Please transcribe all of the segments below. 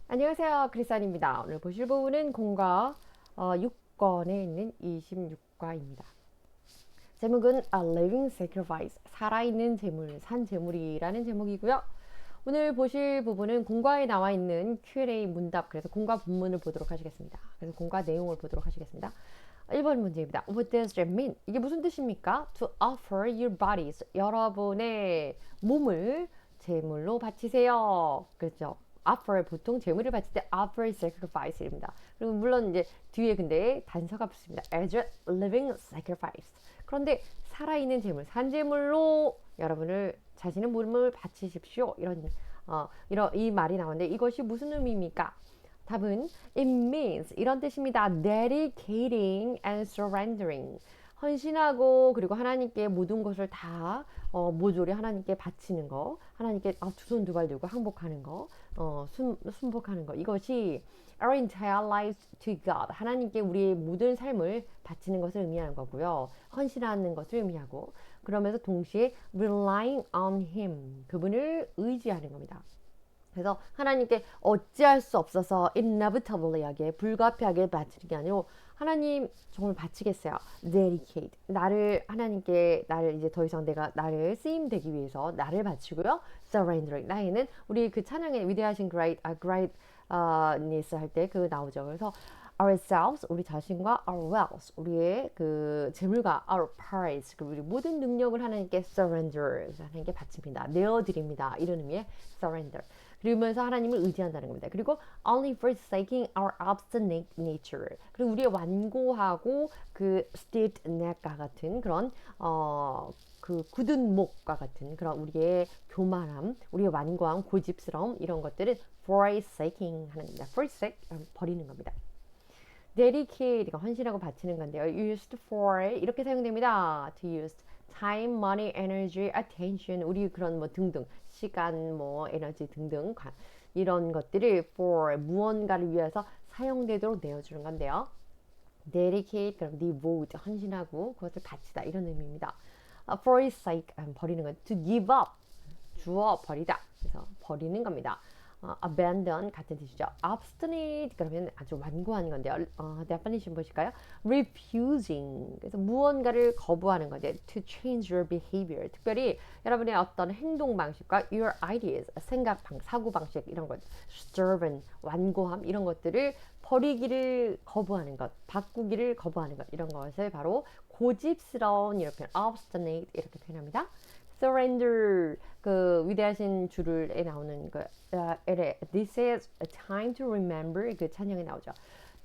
안녕하세요. 크리스안입니다. 오늘 보실 부분은 공과 6권에 있는 26과입니다. 제목은 A Living Sacrifice, 살아있는 제물, 산 제물이라는 제목이고요. 오늘 보실 부분은 공과에 나와 있는 Q&A 문답, 그래서 공과 본문을 보도록 하시겠습니다. 그래서 공과 내용을 보도록 하시겠습니다. 1번 문제입니다. What does that mean? 이게 무슨 뜻입니까? To offer your bodies. 여러분의 몸을 제물로 바치세요. 그렇죠? offer 보통 제물을 바칠 때 offer sacrifice입니다. 그리고 물론 이제 뒤에 근데 단서가 붙습니다. as a living sacrifice. 그런데 살아있는 제물, 산제물로 여러분을 자신의 몸을 바치십시오. 이런 이 말이 나오는데 이것이 무슨 의미입니까? 답은 it means 이런 뜻입니다. dedicating and surrendering. 헌신하고 그리고 하나님께 모든 것을 다 모조리 하나님께 바치는 거, 하나님께 두 손 두 발 들고 항복하는 거, 순복하는 거. 이것이 our entire lives to God. 하나님께 우리의 모든 삶을 바치는 것을 의미하는 거고요. 헌신하는 것을 의미하고 그러면서 동시에 relying on Him. 그분을 의지하는 겁니다. 그래서 하나님께 어찌할 수 없어서 inevitably하게 불가피하게 바치는 게 아니고 하나님 정말 바치겠어요. dedicate 하나님께 나를 이제 더 이상 내가 나를 쓰임 되기 위해서 나를 바치고요. surrendering 나에는 우리 그 찬양의 위대하신 greatness 할 때 그 나오죠. 그래서 ourselves 우리 자신과 our wealth 우리의 그 재물과 our parts 우리 모든 능력을 하나님께 surrender 하나님께 바칩니다. 내어드립니다. 이런 의미의 surrender. 그러면서 하나님을 의지한다는 겁니다. 그리고 only forsaking our obstinate nature. 그리고 우리의 완고하고 그 stiff neck과 같은 그런 그 굳은 목과 같은 그런 우리의 교만함, 우리의 완고함, 고집스러움 이런 것들을 forsaking 하는 겁니다. forsake 버리는 겁니다. dedicate 헌신하고 바치는 건데요. used for 이렇게 사용됩니다. to use time, money, energy, attention 우리 그런 뭐 등등 시간, 뭐 에너지 등등 이런 것들을 for 무언가를 위해서 사용되도록 내어주는 건데요. dedicate 그럼 devote 헌신하고 그것을 바치다 이런 의미입니다. for his sake 버리는 건 to give up 주어 버리다 그래서 버리는 겁니다. abandon 같은 뜻이죠. obstinate 그러면 아주 완고한 건데요. definition 보실까요? refusing 그래서 무언가를 거부하는 건데 to change your behavior 특별히 여러분의 어떤 행동 방식과 your ideas 사고 방식 이런 것 stubborn 완고함 이런 것들을 버리기를 거부하는 것 바꾸기를 거부하는 것 이런 것을 바로 고집스러운 이렇게 obstinate 이렇게 표현합니다. surrender 그 위대하신 주를에 나오는 그 this is a time to remember 그 찬양에 나오죠.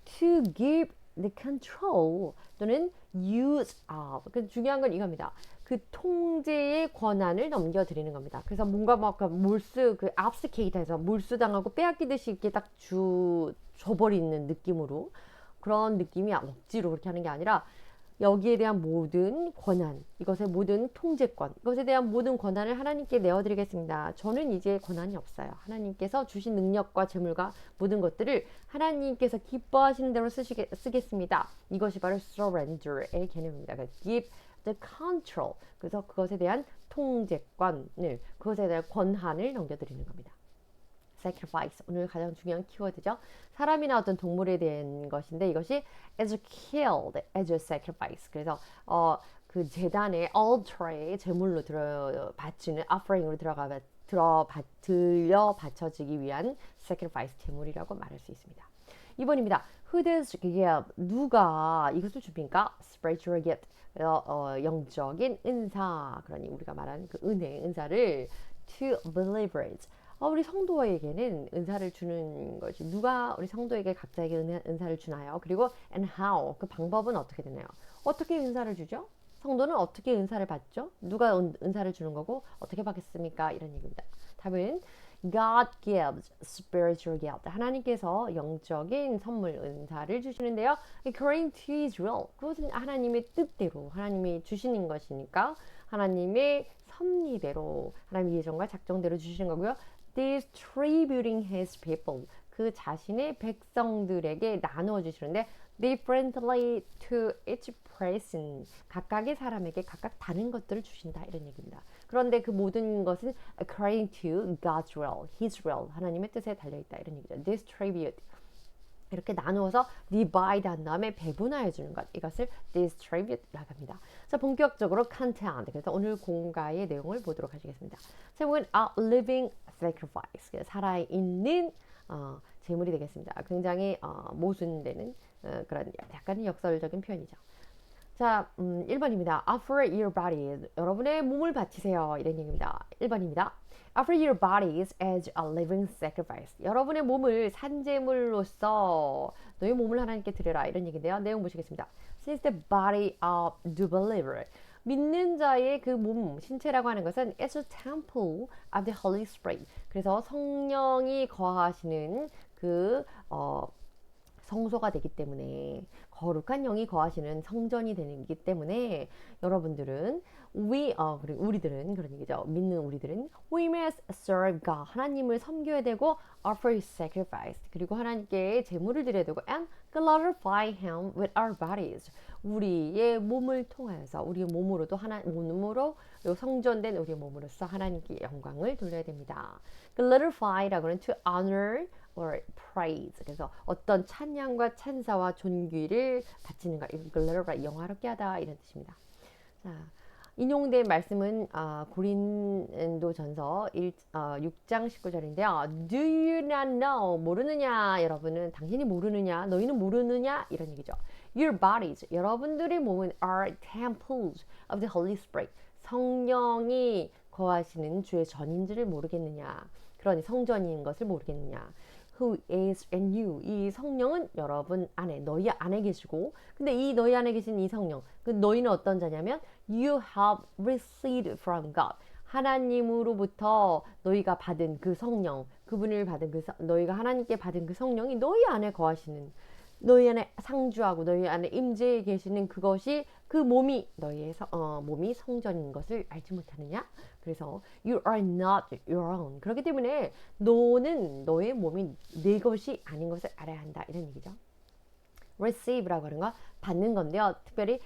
to give the control 또는 use of 그 중요한 건 이겁니다. 그 통제의 권한을 넘겨드리는 겁니다. 그래서 뭔가 막 몰수 그 abdicate해서 몰수당하고 빼앗기듯이 이렇게 딱 줘버리는 느낌으로 그런 느낌이 억지로 그렇게 하는 게 아니라 여기에 대한 모든 권한, 이것의 모든 통제권, 이것에 대한 모든 권한을 하나님께 내어드리겠습니다. 저는 이제 권한이 없어요. 하나님께서 주신 능력과 재물과 모든 것들을 하나님께서 기뻐하시는 대로 쓰겠습니다. 이것이 바로 surrender의 개념입니다. 그러니까 give the control. 그래서 그것에 대한 통제권을, 그것에 대한 권한을 넘겨드리는 겁니다. sacrifice 오늘 가장 중요한 키워드죠. 사람이나 어떤 동물에 대한 것인데 이것이 as killed as a sacrifice. 그래서 그 제단의 altar에 제물로 바치는 offering으로 들려 바쳐지기 위한 sacrifice 제물이라고 말할 수 있습니다. 2번입니다. Who does give? 누가 이것을 줍니까? Spiritual gift. 영적인 은사. 그러니 우리가 말하는 그 은사를 to believers. 우리 성도에게는 은사를 주는 것이 누가 우리 성도에게 각자에게 은사를 주나요? 그리고 and how 그 방법은 어떻게 되나요? 어떻게 은사를 주죠? 성도는 어떻게 은사를 받죠? 누가 은사를 주는 거고 어떻게 받겠습니까? 이런 얘기입니다. 답은 God gives spiritual gift. 하나님께서 영적인 선물 은사를 주시는데요. According to His will. 그것은 하나님의 뜻대로 하나님이 주시는 것이니까 하나님의 섭리대로 하나님의 예정과 작정대로 주시는 거고요. distributing his people 그 자신의 백성들에게 나누어 주시는데 differently to each person 각각의 사람에게 각각 다른 것들을 주신다 이런 얘기입니다. 그런데 그 모든 것은 according to God's will, His will, 하나님의 뜻에 달려있다 이런 얘기죠. distribute 이렇게 나누어서 divide 한 다음에 배분하여 주는 것, 이것을 distribute라고 합니다. 자, 본격적으로 content, 그래서 오늘 공가의 내용을 보도록 하겠습니다. 제목은 A Living Sacrifice, 살아있는 제물이 되겠습니다. 굉장히 모순되는 그런 약간 역설적인 표현이죠. 자, 1번입니다. Offer your body. 여러분의 몸을 바치세요. 이런 얘기입니다. 1번입니다. Offer your bodies as a living sacrifice. 여러분의 몸을 산제물로서 너희 몸을 하나님께 드려라. 이런 얘기인데요. 내용 보시겠습니다. Since the body of the believer. 믿는 자의 그 몸, 신체라고 하는 것은 is a temple of the Holy Spirit. 그래서 성령이 거하시는 그 성소가 되기 때문에 거룩한 영이 거하시는 성전이 되기 때문에 여러분들은 그리고 우리들은 그런 얘기죠. 믿는 우리들은 we must serve God. 하나님을 섬겨야 되고 offer sacrifice. 그리고 하나님께 제물을 드려야 되고 and glorify Him with our bodies. 우리의 몸을 통하여서 우리의 몸으로도 몸으로 성전된 우리의 몸으로서 하나님께 영광을 돌려야 됩니다. glorify라고는 to honor or praise. 그래서 어떤 찬양과 찬사와 존귀를 바치는 것. glorify 영화롭게 하다 이런 뜻입니다. 자, 인용된 말씀은 고린도전서 6장 19절인데요. Do you not know? 모르느냐? 여러분은 당신이 모르느냐? 너희는 모르느냐? 이런 얘기죠. Your bodies, 여러분들의 몸은 are temples of the Holy Spirit. 성령이 거하시는 주의 전인 줄을 모르겠느냐? 그러니 성전인 것을 모르겠느냐? Who is in you? 이 성령은 여러분 안에, 너희 안에 계시고, 근데 이 너희 안에 계신 이 성령, 그 너희는 어떤 자냐면 you have received from God. 하나님으로부터 너희가 받은 그 성령, 그분을 받은 너희가 하나님께 받은 그 성령이 너희 안에 거하시는, 너희 안에 상주하고 너희 안에 임재해 계시는 그것이 그 몸이 너희의 몸이 성전인 것을 알지 못하느냐? 그래서 you are not your own. 그렇기 때문에 너는 너의 몸이 내 것이 아닌 것을 알아야 한다. 이런 얘기죠. receive라고 하는 건 받는 건데요. 특별히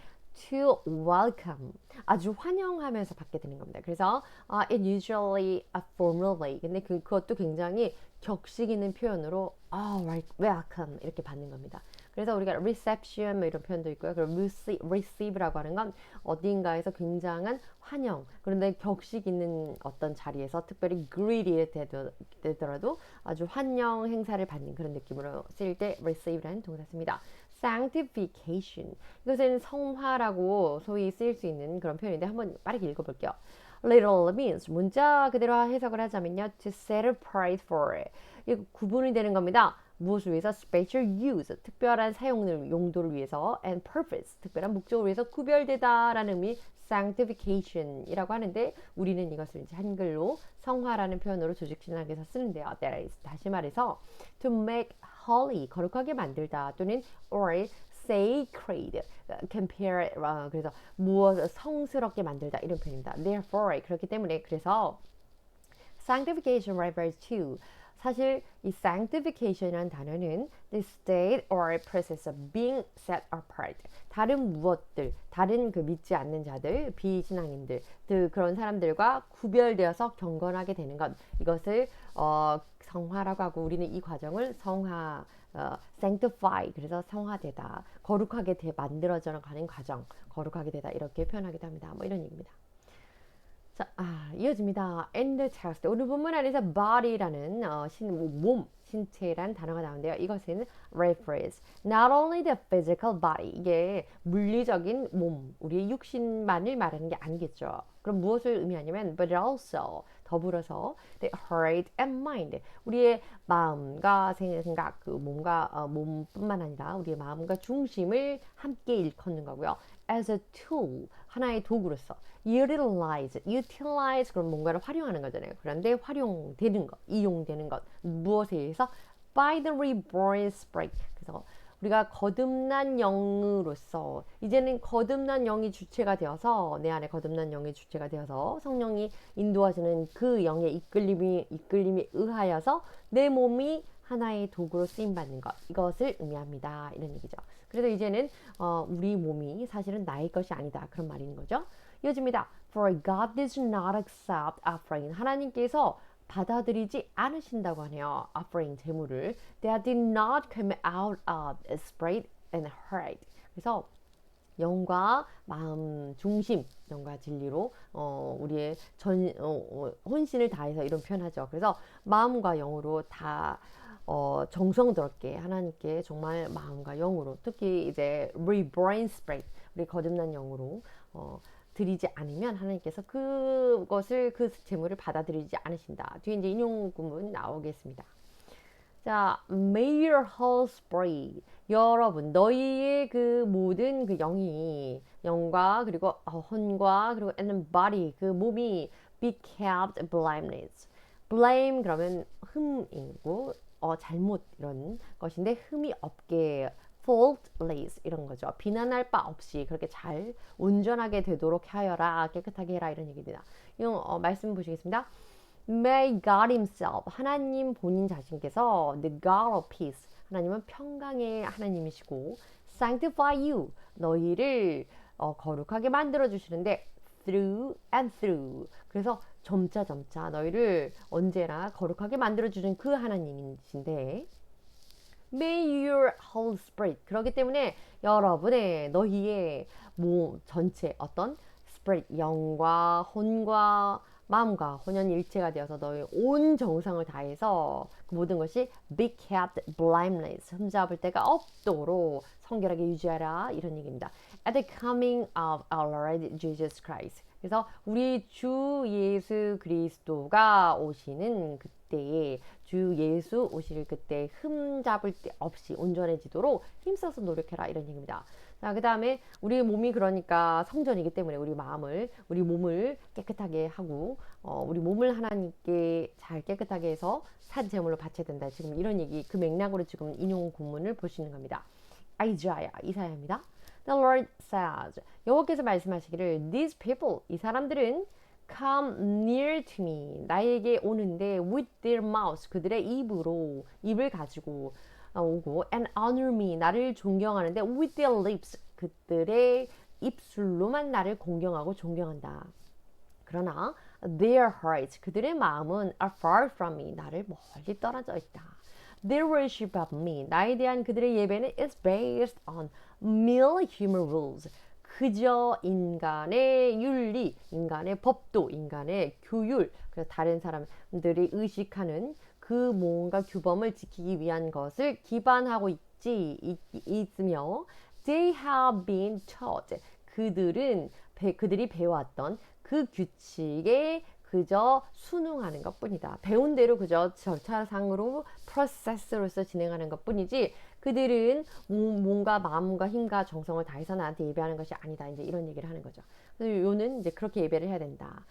to welcome, 아주 환영하면서 받게 되는 겁니다. 그래서 it usually a formal way. 근데 그것도 굉장히 격식 있는 표현으로 welcome 이렇게 받는 겁니다. 그래서 우리가 reception 뭐 이런 표현도 있고요. 그리고 receive라고 하는 건 어딘가에서 굉장한 환영, 그런데 격식 있는 어떤 자리에서 특별히 greet이 되더라도 아주 환영 행사를 받는 그런 느낌으로 쓰일 때 receive라는 동사 씁니다. sanctification, 이것은 성화라고 소위 쓰일 수 있는 그런 표현인데 한번 빠르게 읽어볼게요. Literal means, 문자 그대로 해석을 하자면요, to set apart for, 이 구분이 되는 겁니다. 무엇을 위해서? special use, 특별한 사용 용도를 위해서, and purpose, 특별한 목적을 위해서 구별되다라는 의미 sanctification이라고 하는데 우리는 이것을 이제 한글로 성화라는 표현으로 조직신학에서 쓰는데요. That is, 다시 말해서 to make holy, 거룩하게 만들다 또는 or sacred, compare, 그래서 무엇을 성스럽게 만들다 이런 표현입니다. Therefore, 그렇기 때문에 그래서 sanctification refers to, 사실 이 sanctification이라는 단어는 the state or process of being set apart. 다른 무엇들, 다른 그 믿지 않는 자들, 비신앙인들, 그런 사람들과 구별되어서 경건하게 되는 것. 이것을 성화라고 하고 우리는 이 과정을 sanctify, 그래서 성화되다, 거룩하게 만들어져 가는 과정, 거룩하게 되다 이렇게 표현하기도 합니다. 뭐 이런 얘기입니다. 자, 이어집니다. In the text, 오늘 본문 안에서 body라는 몸, 신체라는 단어가 나오는데요. 이것은 refers not only the physical body, 이게 물리적인 몸, 우리의 육신만을 말하는 게 아니겠죠. 그럼 무엇을 의미하냐면 but also, 더불어서 the heart and mind, 우리의 마음과 생각, 그 몸뿐만 아니라 우리의 마음과 중심을 함께 일컫는 거고요. as a tool, 하나의 도구로서. utilize, 그럼 뭔가를 활용하는 거잖아요. 그런데 활용되는 것, 이용되는 것, 무엇에 의해서? by the reborn spirit. 그래서 우리가 거듭난 영으로서, 이제는 거듭난 영이 주체가 되어서, 내 안에 거듭난 영이 주체가 되어서 성령이 인도하시는 그 영의 이끌림에 의하여서 내 몸이 하나의 도구로 쓰임받는 것, 이것을 의미합니다. 이런 얘기죠. 그래서 이제는 우리 몸이 사실은 나의 것이 아니다, 그런 말인 거죠. 이어집니다. For God does not accept offering. 하나님께서 받아들이지 않으신다고 하네요. offering 제물을. That did not come out of spirit and heart. 그래서 영과 마음 중심, 영과 진리로 우리의 혼신을 다해서 이런 표현하죠. 그래서 마음과 영으로 다 정성스럽게 하나님께 정말 마음과 영으로 특히 이제 reborn spirit 우리 거듭난 영으로 드리지 않으면 하나님께서 그것을 그 제물을 받아들이지 않으신다. 뒤에 이제 인용 구문 나오겠습니다. 자, may your whole spirit. 여러분, 너희의 그 모든 그 영이, 영과, 그리고 혼과, 그리고 and body, 그 몸이 be kept blameless. blame, 그러면 흠이고, 잘못, 이런 것인데, 흠이 없게, faultless, 이런 거죠. 비난할 바 없이, 그렇게 잘 온전하게 되도록 하여라, 깨끗하게 해라, 이런 얘기입니다. 이 말씀 보시겠습니다. May God himself, 하나님 본인 자신께서 the God of peace, 하나님은 평강의 하나님이시고 sanctify you, 너희를 거룩하게 만들어 주시는데 through and through, 그래서 점차 점차 너희를 언제나 거룩하게 만들어 주는 그 하나님이신데 May your whole spirit, 그렇기 때문에 여러분의 너희의 몸 전체 어떤 spirit, 영과 혼과 마음과 혼연일체가 되어서 너의 온 정성을 다해서 그 모든 것이 be kept blameless, 흠잡을 데가 없도록 성결하게 유지하라, 이런 얘기입니다. At the coming of our Lord Jesus Christ. 그래서 우리 주 예수 그리스도가 오시는 그때에 주 예수 오실 그때 흠잡을 데 없이 온전해지도록 힘써서 노력해라, 이런 얘기입니다. 자, 그 다음에 우리 몸이 그러니까 성전이기 때문에 우리 마음을, 우리 몸을 깨끗하게 하고 우리 몸을 하나님께 잘 깨끗하게 해서 산 제물로 바쳐야 된다. 지금 이런 얘기, 그 맥락으로 지금 인용 구문을 보시는 겁니다. 이사야입니다. The Lord says, 여호와께서 말씀하시기를 These people, 이 사람들은 come near to me, 나에게 오는데 with their mouths, 그들의 입으로, 입을 가지고 오고 and honor me, 나를 존경하는데 with their lips, 그들의 입술로만 나를 공경하고 존경한다. 그러나 their hearts, 그들의 마음은 are far from me, 나를 멀리 떨어져 있다. Their worship of me, 나에 대한 그들의 예배는 is based on merely human rules, 그저 인간의 윤리, 인간의 법도, 인간의 규율, 그래서 다른 사람들이 의식하는 그 뭔가 규범을 지키기 위한 것을 기반하고 있으며 they have been taught, 그들이 배워왔던 그 규칙에 그저 순응하는 것 뿐이다. 배운 대로 그저 절차상으로 프로세스로서 진행하는 것 뿐이지 그들은 뭔가 마음과 힘과 정성을 다해서 나한테 예배하는 것이 아니다. 이제 이런 얘기를 하는 거죠. 그래서 요는 이제 그렇게 예배를 해야 된다.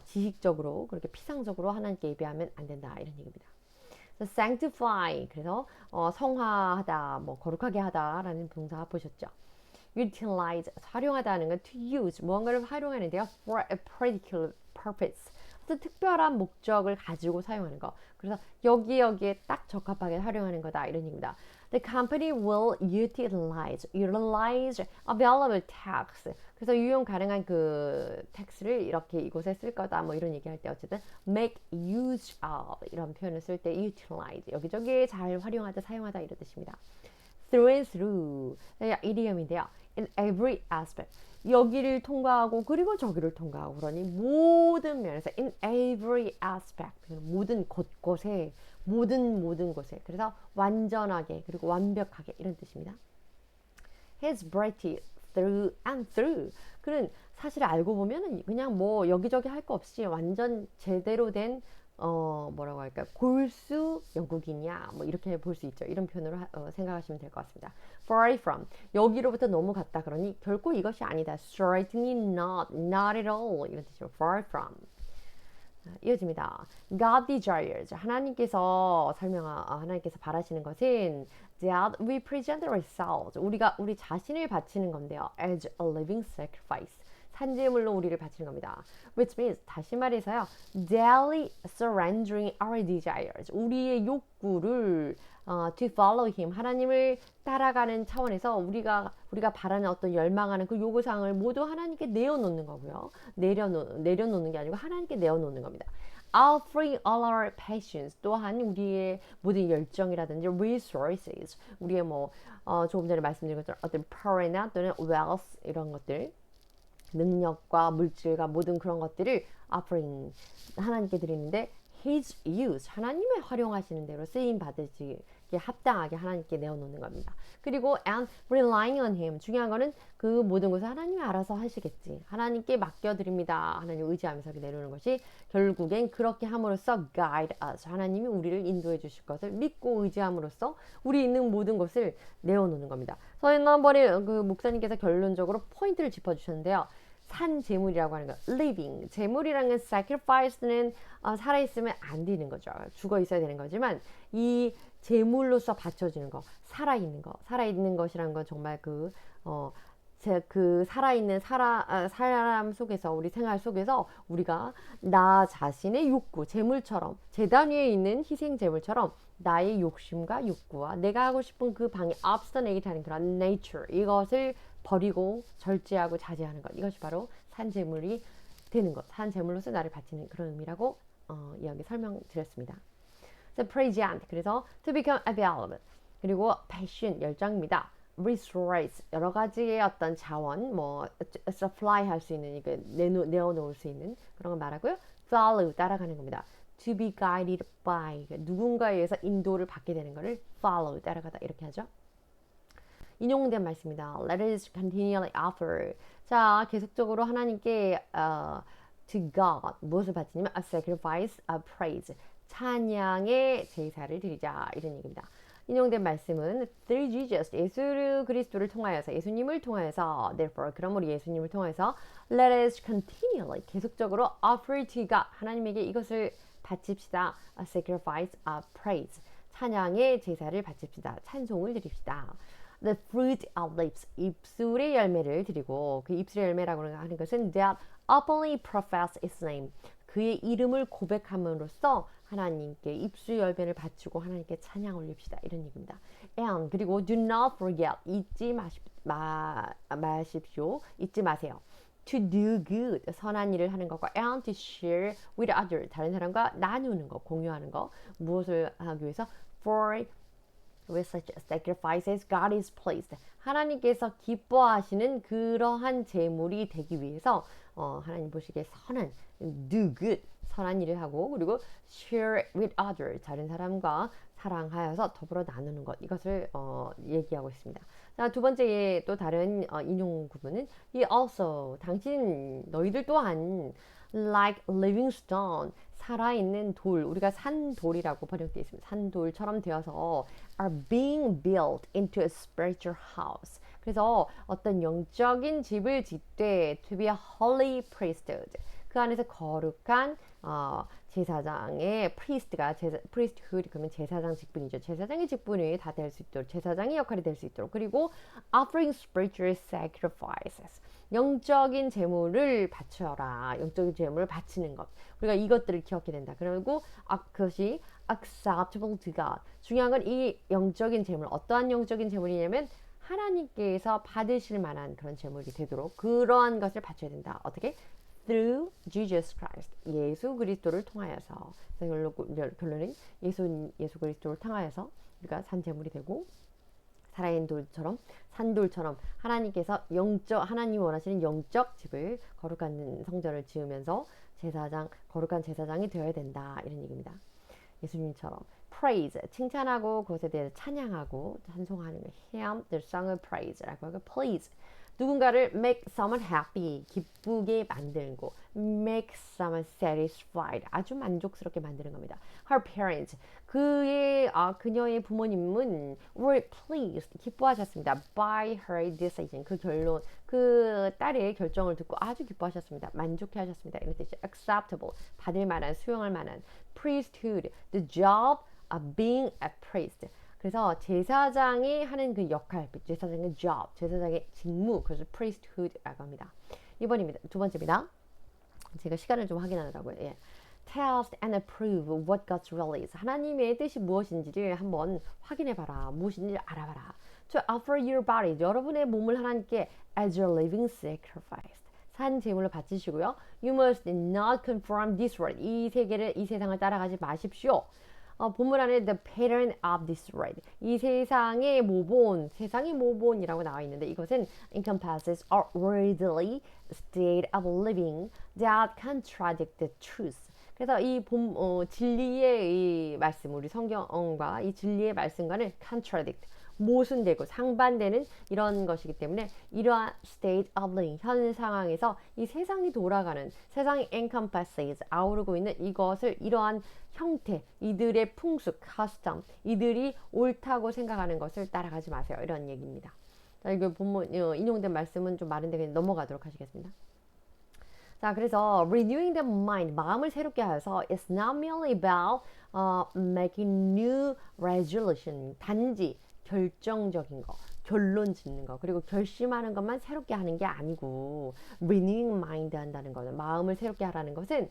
지식적으로 그렇게 피상적으로 하나님께 예배하면 안 된다. 이런 얘기입니다. sanctify, 그래서 성화하다, 뭐 거룩하게 하다라는 동사 보셨죠? utilize, 활용하다는 건 to use, 무언가를 활용하는데요. for a particular purpose, 어떤 특별한 목적을 가지고 사용하는 거. 그래서 여기에 딱 적합하게 활용하는 거다, 이런 얘기입니다. The company will utilize available tax. 그래서 유용 가능한 그 tax를 이렇게 이곳에 쓸 거다, 뭐 이런 얘기할 때 어쨌든 make use of 이런 표현을 쓸 때 utilize, 여기저기에 잘 활용하다, 사용하다, 이런 뜻입니다. through and through, 이디엄인데요. in every aspect, 여기를 통과하고 그리고 저기를 통과하고, 그러니 모든 면에서 in every aspect, 모든 곳곳에, 모든 곳에, 그래서 완전하게 그리고 완벽하게, 이런 뜻입니다. His breath through and through, 그는 사실 알고 보면은 그냥 뭐 여기저기 할 거 없이 완전 제대로 된 뭐라고 할까요? 골수 영국이냐, 뭐 이렇게 볼 수 있죠. 이런 표현으로 생각하시면 될 것 같습니다. Far from, 여기로부터 너무 갔다, 그러니 결코 이것이 아니다. Certainly not at all, 이런 뜻이죠. Far from. 이어집니다. God desires, 하나님께서 하나님께서 바라시는 것은 that we present ourselves, 우리가 우리 자신을 바치는 건데요. as a living sacrifice, 산제물로 우리를 바치는 겁니다. Which means 다시 말해서요. daily surrendering our desires. 우리의 욕구를 to follow him. 하나님을 따라가는 차원에서 우리가 바라는 어떤 열망하는 그 요구사항을 모두 하나님께 내어놓는 거고요. 내려놓는 게 아니고 하나님께 내어놓는 겁니다. Offering all our passions. 또한 우리의 모든 열정이라든지 resources. 우리의 조금 전에 말씀드린 것처럼 어떤 power나 또는 wealth 이런 것들. 능력과 물질과 모든 그런 것들을 offering 하나님께 드리는데 His use 하나님의 활용하시는 대로 쓰임 받으시기에 합당하게 하나님께 내어놓는 겁니다. 그리고 and relying on Him 중요한 거는 그 모든 것을 하나님이 알아서 하시겠지. 하나님께 맡겨드립니다. 하나님 의지하면서 내려오는 것이 결국엔 그렇게 함으로써 guide us 하나님이 우리를 인도해 주실 것을 믿고 의지함으로써 우리 있는 모든 것을 내어놓는 겁니다. 지난번에 그 목사님께서 결론적으로 포인트를 짚어주셨는데요. 산 재물이라고 하는 거, living 재물이라는 건 sacrifice는 살아있으면 안 되는 거죠. 죽어 있어야 되는 거지만 이 재물로서 바쳐지는 거, 살아있는 것이라는 건 정말 그 살아있는 사람 속에서 우리 생활 속에서 우리가 나 자신의 욕구, 재물처럼 제단 위에 있는 희생 재물처럼 나의 욕심과 욕구와 내가 하고 싶은 그 방해 obstinate 하는 그런 nature 이것을 버리고 절제하고 자제하는 것 이것이 바로 산재물이 되는 것 산재물로서 나를 바치는 그런 의미라고 여기 설명드렸습니다. So, present 그래서 to become available 그리고 passion 열정입니다. resource 여러 가지의 어떤 자원 supply 할 수 있는 이거 내어놓을 수 있는 그런 걸 말하고요. follow 따라가는 겁니다. to be guided by 누군가에 의해서 인도를 받게 되는 것을 follow 따라가다 이렇게 하죠. 인용된 말씀입니다. Let us continually offer. 자, 계속적으로 하나님께 to God 무엇을 바치냐면 a sacrifice of praise. 찬양의 제사를 드리자 이런 얘기입니다. 인용된 말씀은 through Jesus 예수 그리스도를 통하여서 예수님을 통하여서 therefore 그러므로 예수님을 통해서 let us continually 계속적으로 offer to God 하나님에게 이것을 바칩시다. a sacrifice of praise. 찬양의 제사를 바칩시다. 찬송을 드립시다. The fruit of lips, 입술의 열매를 드리고 그 입술의 열매라고 하는 것은 that openly profess His name, 그의 이름을 고백함으로써 하나님께 입술 열매를 바치고 하나님께 찬양 올립시다 이런 얘기입니다. And 그리고 do not forget, 잊지 마세요. To do good, 선한 일을 하는 것과 and to share with others, 다른 사람과 나누는 것, 공유하는 것, 무엇을 하기 위해서? For with such sacrifices God is pleased. 하나님께서 기뻐하시는 그러한 제물이 되기 위해서 하나님 보시기에 선한 do good 선한 일을 하고 그리고 share with others 다른 사람과 사랑하여서 더불어 나누는 것 이것을 얘기하고 있습니다. 자, 두 번째 또 다른 인용 구문은 He also 너희들 또한 like living stone 살아있는 돌 우리가 산돌이라고 번역되어 있습니다. 산돌처럼 되어서 are being built into a spiritual house. 그래서 어떤 영적인 집을 짓되 to be a holy priesthood. 그 안에서 거룩한 제사장의 priesthood 그러면 제사장 직분이죠. 제사장의 직분이 다 될 수 있도록 제사장의 역할이 될 수 있도록 그리고 offering spiritual sacrifices 영적인 제물을 바쳐라. 영적인 제물을 바치는 것. 우리가 이것들을 기억해야 된다. 그리고 그것이 acceptable to God. 중요한 건 이 영적인 제물 어떠한 영적인 제물이냐면 하나님께서 받으실 만한 그런 제물이 되도록 그러한 것을 바쳐야 된다. 어떻게? Through Jesus Christ. 예수 그리스도를 통하여서. 결론은 예수 그리스도를 통하여서 우리가 산 제물이 되고 살아있는 돌처럼 산돌처럼 하나님께서 하나님이 원하시는 영적 집을 거룩한 성전을 지으면서 거룩한 제사장이 되어야 된다 이런 얘기입니다. 예수님처럼 praise 칭찬하고 그것에 대해서 찬양하고 찬송하는 hymn, the song of praise라고 하고 please 누군가를 make someone happy 기쁘게 만들고 make someone satisfied 아주 만족스럽게 만드는 겁니다. Her parents 그녀의 부모님은 were pleased 기뻐하셨습니다. By her decision 그 딸의 결정을 듣고 아주 기뻐하셨습니다. 만족해하셨습니다. 이런 뜻이 acceptable 받을 만한 수용할 만한 priesthood the job of being a priest 그래서 제사장이 하는 그 역할, 제사장의 job, 제사장의 직무, 그래서 priesthood라고 합니다. 2번입니다. 두 번째입니다. 제가 시간을 좀 확인하느라고요. 예. Test and approve what God's will is. 하나님의 뜻이 무엇인지를 한번 확인해봐라. 무엇인지 알아봐라. To offer your body. 여러분의 몸을 하나님께 as a living sacrifice. 산 제물로 바치시고요. You must not conform this world. 이 세상을 따라가지 마십시오. 본문 안에 the pattern of this world. 이 세상의 모본이라고 나와 있는데 이것은 encompasses a worldly state of living that contradict the truth. 그래서 이 진리의 이 말씀, 우리 성경과 이 진리의 말씀과는 contradict, 모순되고 상반되는 이런 것이기 때문에 이러한 state of living, 현 상황에서 이 세상이 돌아가는, 세상이 encompasses, 아우르고 있는 이것을, 이러한 형태, 이들의 풍습, custom, 이들이 옳다고 생각하는 것을 따라가지 마세요. 이런 얘기입니다. 자, 이거 본문 인용된 말씀은 좀 많은데 그냥 넘어가도록 하시겠습니다. 자, 그래서 renewing the mind, 마음을 새롭게 하여서 it's not merely about making new resolution, 단지 결정적인 거, 결론 짓는 거, 그리고 결심하는 것만 새롭게 하는 게 아니고 renewing mind 한다는 거는, 마음을 새롭게 하라는 것은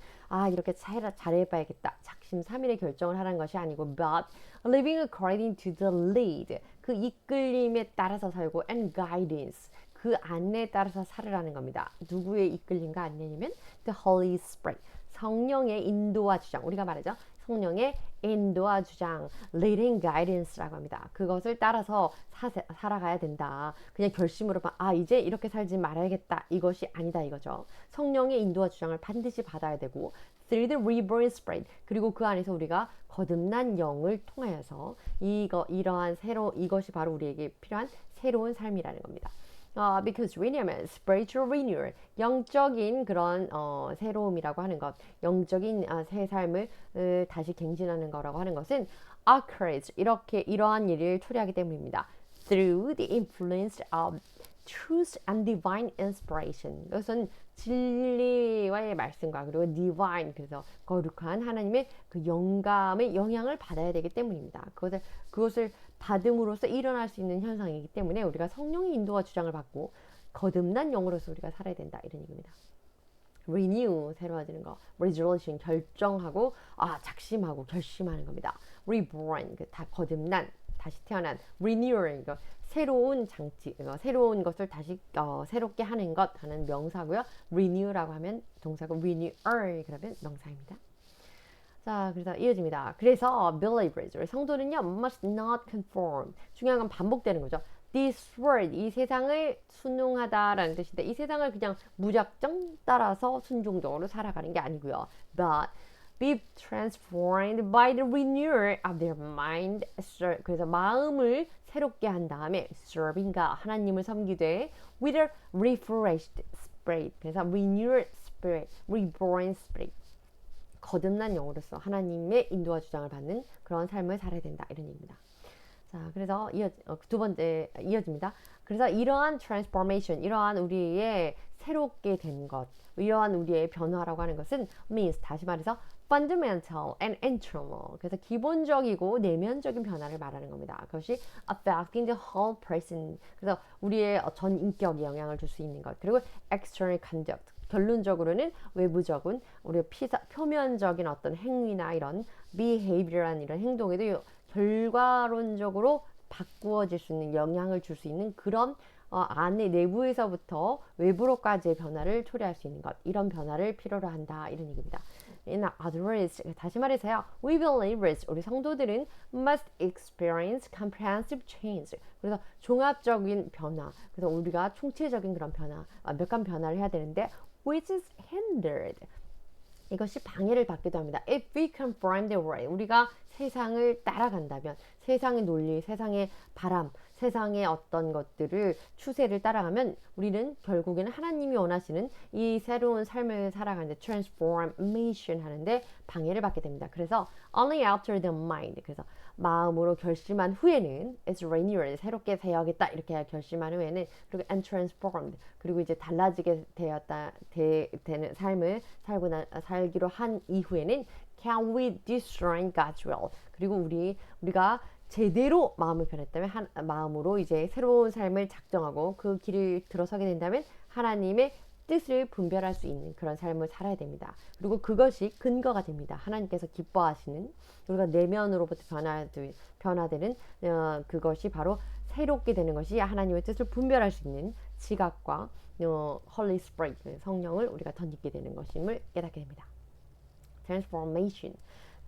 이렇게 잘해봐야겠다, 작심삼일의 결정을 하라는 것이 아니고 but living according to the lead, 그 이끌림에 따라서 살고 and guidance, 그 안내에 따라서 살으라는 겁니다. 누구의 이끌림과 안내냐면 the Holy Spirit, 성령의 인도와 주장, 우리가 말하죠. 성령의 인도와 주장, leading guidance라고 합니다. 그것을 따라서 살아가야 된다. 그냥 결심으로만 이제 이렇게 살지 말아야겠다, 이것이 아니다 이거죠. 성령의 인도와 주장을 반드시 받아야 되고 through the reborn spirit, 그리고 그 안에서 우리가 거듭난 영을 통하여서 이것이 바로 우리에게 필요한 새로운 삶이라는 겁니다. Because 왜냐면 spiritual renewal, 영적인 그런 새로움이라고 하는 것, 영적인 새 삶을 다시 갱신하는 거라고 하는 것은 occurs, 이러한 일을 초래하기 때문입니다. Through the influence of truth and divine inspiration. 이것은 진리와의 말씀과 그리고 divine, 그래서 거룩한 하나님의 그 영감의 영향을 받아야 되기 때문입니다. 그것을 받음으로써 일어날 수 있는 현상이기 때문에 우리가 성령의 인도와 주장을 받고 거듭난 영으로서 우리가 살아야 된다, 이런 얘기입니다. renew, 새로워지는 거, resolution, 결정하고 작심하고 결심하는 겁니다. reborn, 다 거듭난, 다시 태어난, renewal, 새로운 장치, 새로운 것을 다시 새롭게 하는 것 하는 명사고요. renew라고 하면 동사고 renewer 그러면 명사입니다. 자, 그래서 이어집니다. 그래서 believers, 성도는요 must not conform, 중요한 건 반복되는 거죠. This world, 이 세상을 순응하다라는 뜻인데 이 세상을 그냥 무작정 따라서 순종적으로 살아가는 게 아니고요. But be transformed by the renewal of their mind. 그래서 마음을 새롭게 한 다음에 serving과 하나님을 섬기되 with a refreshed spirit. 그래서 renewed spirit, reborn spirit. 거듭난 영으로서 하나님의 인도와 주장을 받는 그런 삶을 살아야 된다, 이런 얘기입니다. 자, 그래서 두 번째 이어집니다. 그래서 이러한 transformation, 이러한 우리의 새롭게 된 것, 이러한 우리의 변화라고 하는 것은 means, 다시 말해서 fundamental and internal, 그래서 기본적이고 내면적인 변화를 말하는 겁니다. 그것이 affecting the whole person, 그래서 우리의 전 인격에 영향을 줄 수 있는 것, 그리고 external conduct, 결론적으로는 외부적인 우리의 표면적인 어떤 행위나 이런 behavior한 이런 행동에도 결과론적으로 바꾸어질 수 있는, 영향을 줄 수 있는 그런 안에 내부에서부터 외부로까지의 변화를 초래할 수 있는 것, 이런 변화를 필요로 한다, 이런 얘기입니다. In other words, 다시 말해서요, we believers, 우리 성도들은 must experience comprehensive change. 그래서 종합적인 변화, 그래서 우리가 총체적인 그런 변화, 완벽한 변화를 해야 되는데 which is hindered, 이것이 방해를 받기도 합니다. If we conform the world, 우리가 세상을 따라간다면, 세상의 논리, 세상의 바람, 세상의 어떤 것들을, 추세를 따라가면 우리는 결국에는 하나님이 원하시는 이 새로운 삶을 살아가는데 transformation 하는데 방해를 받게 됩니다. 그래서 only after the mind, 그래서 마음으로 결심한 후에는 is renewed, 새롭게 되어야겠다, 이렇게 결심한 후에는, 그리고 and transformed, 그리고 이제 달라지게 되는 삶을 살기로 한 이후에는 can we discern God's will, 그리고 우리가 제대로 마음을 변했다면 마음으로 이제 새로운 삶을 작정하고 그 길을 들어서게 된다면 하나님의 뜻을 분별할 수 있는 그런 삶을 살아야 됩니다. 그리고 그것이 근거가 됩니다. 하나님께서 기뻐하시는 우리가 내면으로부터 변화되는 그것이 바로 새롭게 되는 것이 하나님의 뜻을 분별할 수 있는 지각과 Holy Spirit 성령을 우리가 덧입게 되는 것임을 깨닫게 됩니다. Transformation,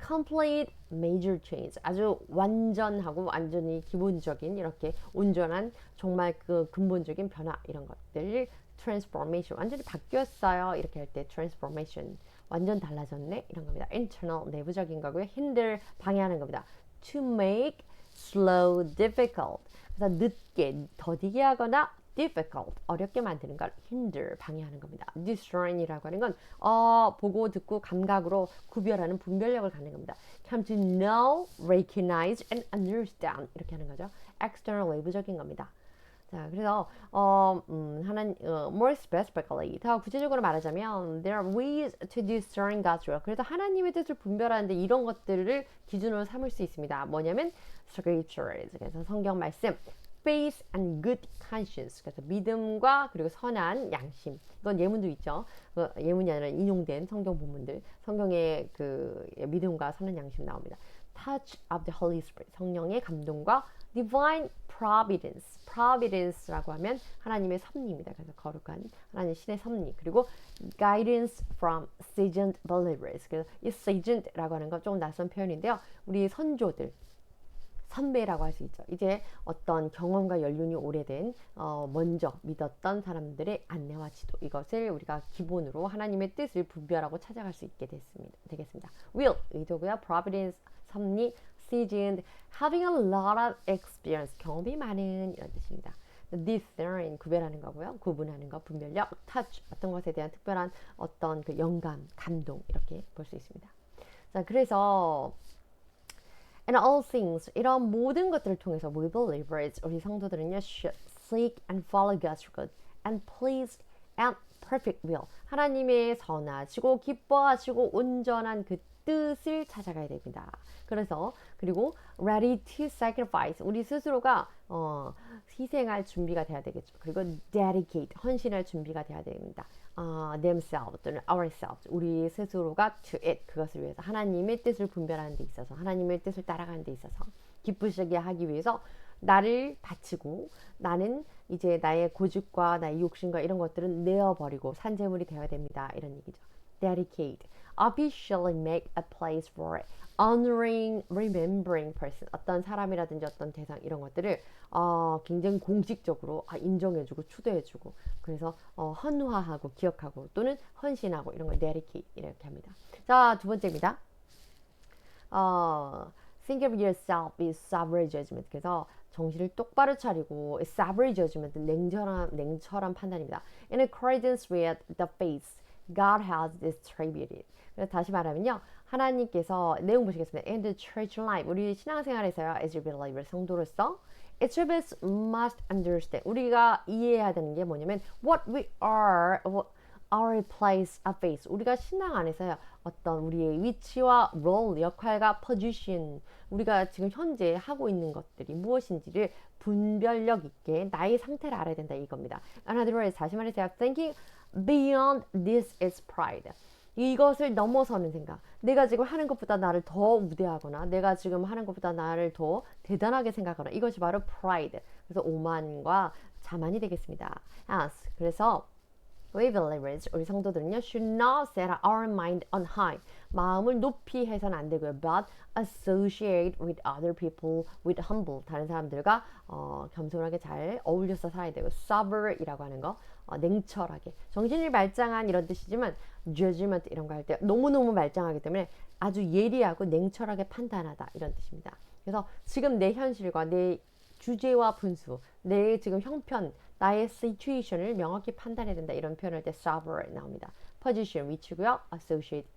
complete major change, 아주 완전하고 완전히 기본적인 이렇게 온전한 정말 그 근본적인 변화 이런 것들을 transformation, 완전히 바뀌었어요 이렇게 할 때 transformation, 완전 달라졌네 이런 겁니다. internal, 내부적인 거고요. hinder, 방해하는 겁니다. to make slow difficult, 그래서 늦게 더디게 하거나 difficult, 어렵게 만드는 걸 hinder, 방해하는 겁니다. discern이라고 하는 건 보고 듣고 감각으로 구별하는 분별력을 갖는 겁니다. come to know, recognize and understand 이렇게 하는 거죠. external, 외부적인 겁니다. 자, 그래서 more specifically, 더 구체적으로 말하자면 there are ways to discern God's will. 그래서 하나님의 뜻을 분별하는데 이런 것들을 기준으로 삼을 수 있습니다. 뭐냐면 scriptures, 그래서 성경 말씀, faith and good conscience, 그래서 믿음과 그리고 선한 양심. 이건 예문도 있죠. 예문이 아니라 인용된 성경 본문들, 성경의 그 믿음과 선한 양심 나옵니다. touch of the Holy Spirit, 성령의 감동과 divine providence, providence라고 하면 하나님의 섭리입니다. 그래서 거룩한 하나님 신의 섭리. 그리고 guidance from seasoned believers. 그래서 이 seasoned라고 하는 건 조금 낯선 표현인데요. 우리 선조들, 선배라고 할 수 있죠. 이제 어떤 경험과 연륜이 오래된 먼저 믿었던 사람들의 안내와 지도, 이것을 우리가 기본으로 하나님의 뜻을 분별하고 찾아갈 수 있게 되겠습니다. will, 의도고요. providence, 섭리, seasoned, having a lot of experience, 경험이 많은 이런 뜻입니다. discern, 구별하는 거고요. 구분하는 거, 분별력, touch, 어떤 것에 대한 특별한 어떤 그 영감, 감동 이렇게 볼 수 있습니다. 자, 그래서 And all things, 이런 모든 것들을 통해서 we believers, 우리 성도들은요, should seek and follow God's good and please and perfect will. 하나님의 선하시고 기뻐하시고 온전한 그 뜻을 찾아가야 됩니다. 그래서 그리고 ready to sacrifice, 우리 스스로가 희생할 준비가 돼야 되겠죠. 그리고 dedicate, 헌신할 준비가 돼야 됩니다. themselves 또는 ourselves, 우리 스스로가 to it, 그것을 위해서 하나님의 뜻을 분별하는 데 있어서 하나님의 뜻을 따라가는 데 있어서 기쁘시게 하기 위해서 나를 바치고 나는 이제 나의 고집과 나의 욕심과 이런 것들은 내어버리고 산재물이 되어야 됩니다. 이런 얘기죠. dedicate, officially make a place for it, honoring, remembering person, 어떤 사람이라든지 어떤 대상 이런 것들을 굉장히 공식적으로 인정해주고 추도해주고, 그래서 헌화하고 기억하고 또는 헌신하고 이런 걸 dedicate 이렇게 합니다. 자, 두 번째입니다. Think of yourself is sober judgment. 그래서 정신을 똑바로 차리고 sober judgment, 냉철한 판단입니다. In accordance with the faith God has distributed. 그래서 다시 말하면요, 하나님께서 내용 보시겠습니다. In the church life, 우리 신앙생활에서요, as a believer, 성도로서 each of us must understand, 우리가 이해해야 되는 게 뭐냐면 what we are, our place of faith, 우리가 신앙 안에서요, 어떤 우리의 위치와 role, 역할과 position, 우리가 지금 현재 하고 있는 것들이 무엇인지를 분별력 있게 나의 상태를 알아야 된다 이겁니다. Another way, 다시 말해서 thinking beyond this is pride. 이것을 넘어서는 생각. 내가 지금 하는 것보다 나를 더 우대하거나 내가 지금 하는 것보다 나를 더 대단하게 생각하거나, 이것이 바로 pride. 그래서 오만과 자만이 되겠습니다. As, 그래서 we believers, 우리 성도들은요, should not set our mind on high. 마음을 높이 해서는 안 되고요. But associate with other people with humble. 다른 사람들과 겸손하게 잘 어울려서 살아야 되고, sober이라고 하는 거, 냉철하게. 정신이 말짱한 이런 뜻이지만 judgment 이런 거 할 때 너무너무 말짱하기 때문에 아주 예리하고 냉철하게 판단하다 이런 뜻입니다. 그래서 지금 내 현실과 내 주제와 분수, 내 지금 형편, 나의 situation을 명확히 판단해야 된다 이런 표현을 할 때 sober 나옵니다. position, 위치고요. associate,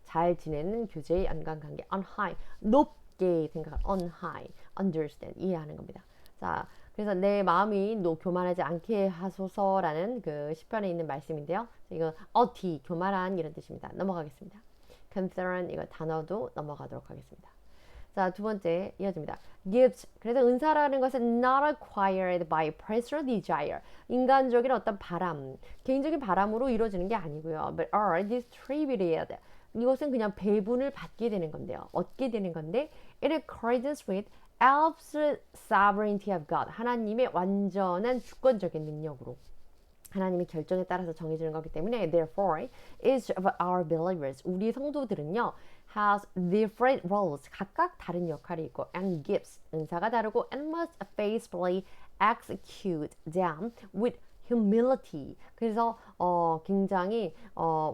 잘 지내는 교제의 연관관계. on high, 높게 생각하는 on high, understand, 이해하는 겁니다. 자, 그래서 내 마음이 교만하지 않게 하소서라는 그 시편에 있는 말씀인데요. 이거 어티, 교만한 이런 뜻입니다. 넘어가겠습니다. concern, 이거 단어도 넘어가도록 하겠습니다. 자, 두 번째 이어집니다. Gifts. 그래서 은사라는 것은 not acquired by personal desire. 인간적인 어떤 바람, 개인적인 바람으로 이루어지는 게 아니고요. But are distributed. 이것은 그냥 배분을 받게 되는 건데요. 얻게 되는 건데 in accordance with absolute sovereignty of God. 하나님의 완전한 주권적인 능력으로. 하나님의 결정에 따라서 정해지는 거기 때문에 therefore each of our believers 우리 성도들은요 has different roles 각각 다른 역할이 있고 and gifts 은사가 다르고 and must faithfully execute them with humility 그래서 굉장히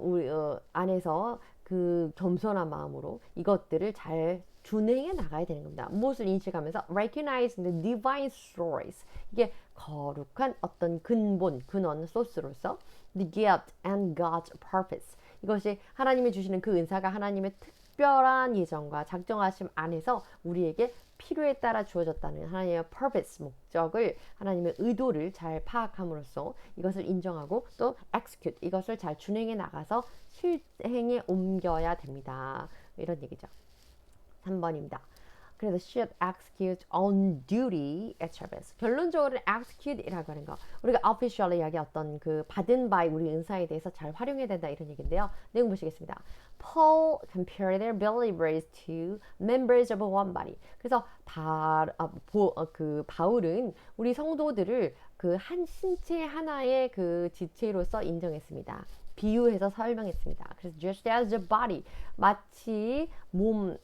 우리 안에서 그 겸손한 마음으로 이것들을 잘 준행해 나가야 되는 겁니다. 무엇을 인식하면서 recognizing the divine source 이게 거룩한 어떤 근본, 근원, 소스로서 the gift and God's purpose 이것이 하나님이 주시는 그 은사가 하나님의 특별한 예정과 작정하심 안에서 우리에게 필요에 따라 주어졌다는 하나님의 purpose, 목적을 하나님의 의도를 잘 파악함으로써 이것을 인정하고 또 execute, 이것을 잘 준행해 나가서 실행에 옮겨야 됩니다. 이런 얘기죠. 3번입니다. 그래서 should execute on duty at service. 결론적으로는 execute이라고 하는 거. 우리가 officially 여기 어떤 그 받은 바의 우리 은사에 대해서 잘 활용해야 된다 이런 얘기인데요. 내용 보시겠습니다. Paul compared their believers to members of one body. 그래서 바울은 우리 성도들을 그 한 신체 하나의 그 지체로서 인정했습니다. 비유해서 설명했습니다. 그래서 just as a body 마치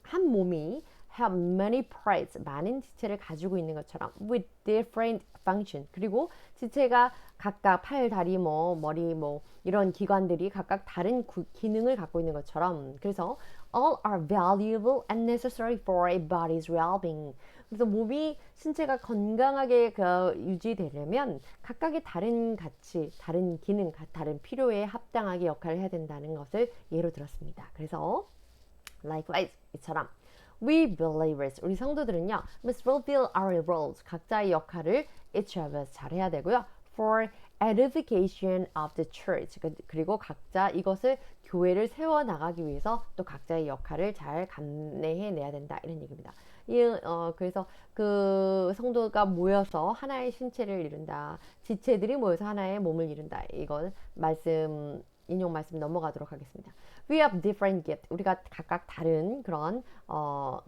한 몸이 have many parts 많은 지체를 가지고 있는 것처럼 with different function 그리고 지체가 각각 팔, 다리, 머리 이런 기관들이 각각 다른 기능을 갖고 있는 것처럼 그래서 all are valuable and necessary for a body's well-being 그래서 몸이 신체가 건강하게 유지되려면 각각의 다른 가치, 다른 기능, 다른 필요에 합당하게 역할을 해야 된다는 것을 예로 들었습니다. 그래서 likewise 이처럼 we believers 우리 성도들은요 must fulfill our roles 각자의 역할을 each of us 잘해야 되고요 for edification of the church 그리고 각자 이것을 교회를 세워 나가기 위해서 또 각자의 역할을 잘 감내해 내야 된다 이런 얘기입니다. 그래서 그 성도가 모여서 하나의 신체를 이룬다. 지체들이 모여서 하나의 몸을 이룬다. 이건 인용 말씀 넘어가도록 하겠습니다. We have different gifts. 우리가 각각 다른 그런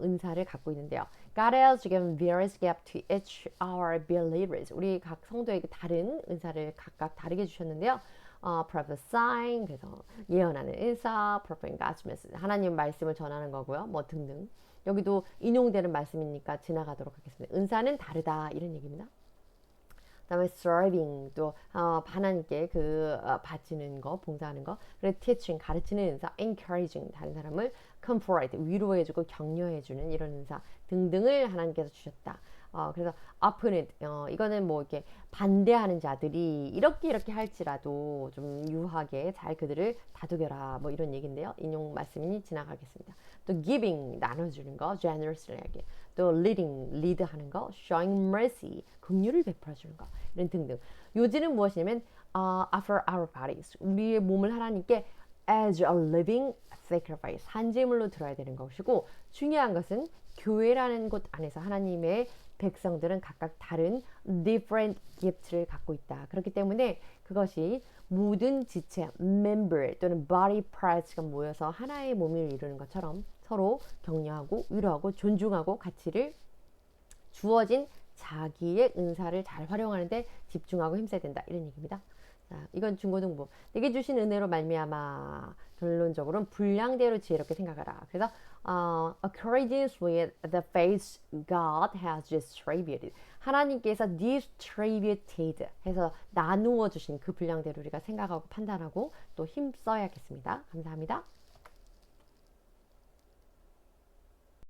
은사를 갖고 있는데요. God has given various gifts to each our believers. 우리 각 성도에게 다른 은사를 각각 다르게 주셨는데요. prophesying 그래서 예언하는 은사, proclaiming God's message 하나님 말씀을 전하는 거고요. 등등. 여기도 인용되는 말씀이니까 지나가도록 하겠습니다. 은사는 다르다 이런 얘기입니다. 그다음에 serving 또 하나님께 바치는 거, 봉사하는 거. 그리고 teaching 가르치는 은사, encouraging 다른 사람을 comfort 위로해주고 격려해주는 이런 은사 등등을 하나님께서 주셨다. 그래서 opponent 이거는 이렇게 반대하는 자들이 이렇게 할지라도 좀 유하게 잘 그들을 다독여라 이런 얘기인데요. 인용 말씀이 지나가겠습니다. 또 giving 나눠주는 거, generously하게. 또 leading 리드하는 거, showing mercy 긍휼을 베풀어주는 거 이런 등등. 요지는 무엇이냐면 offer our bodies 우리의 몸을 하나님께 as a living sacrifice 산제물로 드려야 되는 것이고 중요한 것은 교회라는 곳 안에서 하나님의 백성들은 각각 다른 different gifts를 갖고 있다. 그렇기 때문에 그것이 모든 지체, member 또는 body parts가 모여서 하나의 몸을 이루는 것처럼 서로 격려하고 위로하고 존중하고 가치를 주어진 자기의 은사를 잘 활용하는 데 집중하고 힘써야 된다. 이런 얘기입니다. 자, 이건 중고등부. 내게 주신 은혜로 말미암아 결론적으로는 분량대로 지혜롭게 생각하라. 그래서 accordance with the faith God has distributed. 하나님께서 distributed 해서 나누어 주신 그 분량대로 우리가 생각하고 판단하고 또 힘써야겠습니다. 감사합니다.